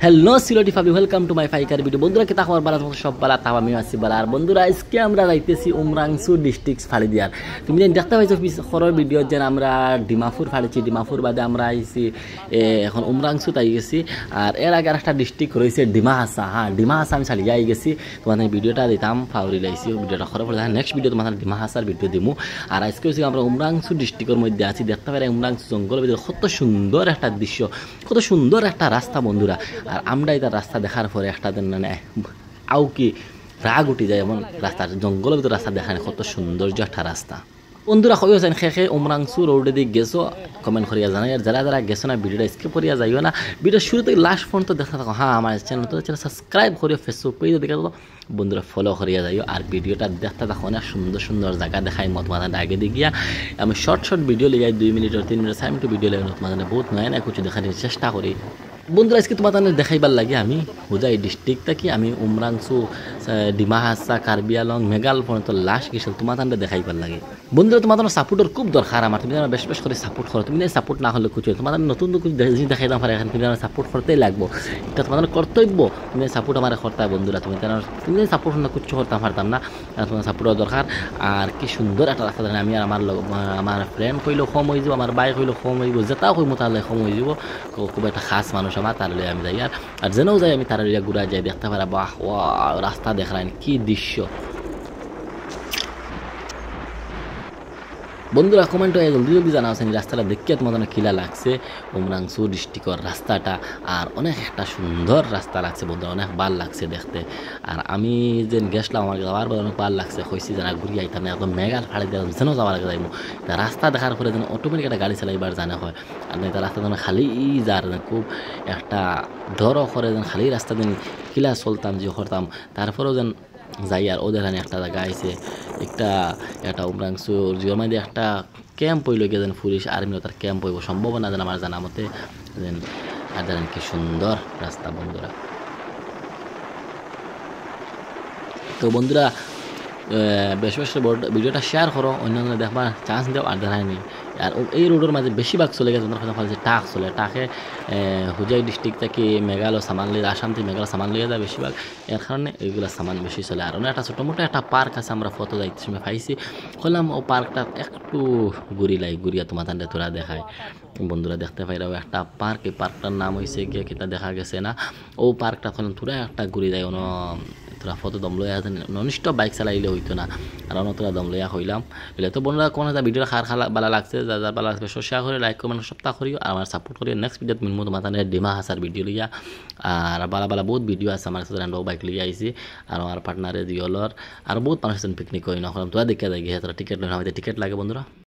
Hello Siloti ফাবি welcome to my ফাইকার video. বন্ধুরা কিতা খবর বালা, তোমার সব বালা, তাও আমিও আছি বালা। আর বন্ধুরা আজকে আমরা যাইতেছি উমরাংসু ডিস্ট্রিক্ট ফাড়ি দিয়ার। তুমি যেন দেখতে পাইছো খরর ভিডিও যেন আমরা ডিমাপুর ফাড়িছি, ডিমাপুর বাদে আমরা আইছি এখন উমরাংসু তাই গেছি। আর এর আগে একটা ডিস্ট্রিক্ট রয়েছে ডিমা হাসা। হ্যাঁ, ডিমা হাসা আমি চালিয়ে আই গেছি, তোমাদের ভিডিওটা দিতাম ফাউরি লাইছি, ভিডিওটা খরর পড়ে নেক্সট ভিডিও তোমাদের ডিমা হাসার ভিডিও দিমু। আর আজকে হচ্ছে আমরা উমরাংসু ডিস্ট্রিক্টের মধ্যে আছি, দেখতে পাই উমরাংসু জঙ্গলের ভিতরে কত সুন্দর একটা দৃশ্য, কত সুন্দর একটা রাস্তা বন্ধুরা। আর আমরা এটা রাস্তা দেখার পরে একটা দিন মানে আও কি রাগ উঠে যায়, এমন রাস্তা জঙ্গলের ভিতরে রাস্তা দেখায় কত সৌন্দর্য একটা রাস্তা। বন্ধুরা কই আছেন খেখে উমরাংসু রোডে দিকে গেছো কমেন্ট করিয়া জানাই। আর যারা যারা গেছো না ভিডিওটা স্কিপ করিয়া যাইও না, ভিডিও শুরু থেকে লাস্ট পর্যন্ত দেখা থাকো। হ্যাঁ, আমার চ্যানেল সাবস্ক্রাইব করিও, ফেসবুক পেজে দেখে দাও বন্ধুরা, ফলো করিয়া যাইও। আর ভিডিওটা দেখতে থাকো, অনেক সুন্দর সুন্দর জায়গা দেখাই মত মাথা আগে দিকিয়া আমি শর্ট ভিডিও লিয়াই 2 মিনিট 3 মিনিট 4 মিনিট ভিডিও লিয়াই মত মাথা বহুত নয় না কিছু দেখার চেষ্টা করি। বন্ধুরা আজকে তোমাদের দেখাইবার লাগে আমি হুজাই ডিস্ট্রিক্ট থাকি, আমি উমরাংসু ডিমা হাসা কার্বি আলং মেঘাল পর্যন্ত লাস্ট গেছিল তোমাদের দেখাইবার লাগে। বন্ধুরা তোমাদের সাপোর্টের খুব দরকার আমার, তুমি বেশ বেশ করে সাপোর্ট করো। তুমি সাপোর্ট না হলে কিছু তোমাদের নতুন জিনিস দেখাইতাম পারে, এখন তুমি সাপোর্ট করতেই লাগবো, এটা তোমাদের কর্তব্য। তুমি সাপোর্ট আমার করতে হয় বন্ধুরা, তুমি সাপোর্ট না কিছু করতাম পারতাম না, তোমার সাপোর্টের দরকার। আর কি সুন্দর একটা রাস্তা জানি আমি, আর আমার ফ্রেন্ড কইলেও কম হয়ে যাব, আমার বাই কইলেও কম হয়ে যাব, যেটাও কইমো তাহলে কম হয়ে যাব। খুব একটা খাস মানুষ আমার, তার আমি যাই। আর যেনও যাই আমি তার ঘুরা যাই, দেখতে পারা বাহ রাস্তা দেখায় কি দৃশ্য। বন্ধুরা কমেন্ট হয়ে জলদি জলদি জানা আছেন রাস্তাটা দেখিয়ে তোমাদের কিলা লাগছে উমরাংসু ডিস্ট্রিক্টর রাস্তাটা। আর অনেক একটা সুন্দর রাস্তা লাগছে বন্ধুরা, অনেক ভাল লাগছে দেখতে। আর আমি যে গেছিলাম আমার যাওয়ার পর অনেক ভাল লাগছে, কইছি যেন ঘুরিয়ে আইতাম না, একদম মেঘাল ফাড়ি দিয়ে যেন যাওয়ার আগে যাইব। রাস্তা দেখার পরে যেন অটোমেটিক একটা গাড়ি চালাইবার জানা হয়। আর এটা রাস্তা যেন খালি যার খুব একটা ডর করে, যেন খালি রাস্তা দিন কিলা চলতাম যে করতাম। তারপরেও যেন যাই। আর ওদের এখানে একটা জায়গা আছে, একটা উমরাংসুর জিওর মধ্যে একটা ক্যাম্প হইল গিয়ে যেন পুলিশ আর্মিও তার ক্যাম্প হইব সম্ভাবনা যেন আমার জানা মতে। যেন আর জানেন কি সুন্দর রাস্তা বন্ধুরা। তো বন্ধুরা বেশ বেশ ভিডিওটা শেয়ার করো, অন্যান্য দেখবার চান্স দেও আর দেখায়নি। আর এই রোডের মাঝে বেশিরভাগ চলে গেছে তোমার কথা যে টাক চলে, টাকে হুজাই ডিস্ট্রিক্ট থেকে মেঘালয় সামান লিয়ে, আসাম থেকে মেঘালয় সামান লিয়ে যায় বেশিরভাগ, এর কারণে এইগুলো সামান বেশি চলে। আর একটা ছোটো মোটো একটা পার্ক আছে, আমরা ফটো যাইতে সময় পাইছি, বললাম ও পার্কটা একটু ঘুরিয়া তোমার তান্ডে তোরা দেখায় বন্ধুরা দেখতে পাইরাও একটা পার্ক। এই পার্কটার নাম হয়েছে গিয়ে কিতা দেখা গেছে না, ও পার্কটা ফলে তোরা একটা ঘুরি যায় তোরা ফটো দম লইয়া ননিষ্ঠ বাইক চালাইলে হইতো না। আর তোরা দম লইয়া হইলাম বলে। তো বন্ধুরা কোন একটা ভিডিও খালা ভালো লাগছে, যা যা ভালো লাগছে শেয়ার করে লাইক কমেন্ট সপ্তাহ করিও। আর আমার সাপোর্ট করিও। নেক্সট ভিডিওত মিলমু তোমার ডিমা হাসার ভিডিও লইয়া। আর বালা বহুত ভিডিও আছে আমার সাথে, বাইক লইয়া আইছি। আর আমার পার্টনারে জিওলর আর বহুত মানুষ পিকনিক করি না, তোরা দেখে যাই গিয়ে টিকিট লই, টিকিট লাগে বন্ধুরা।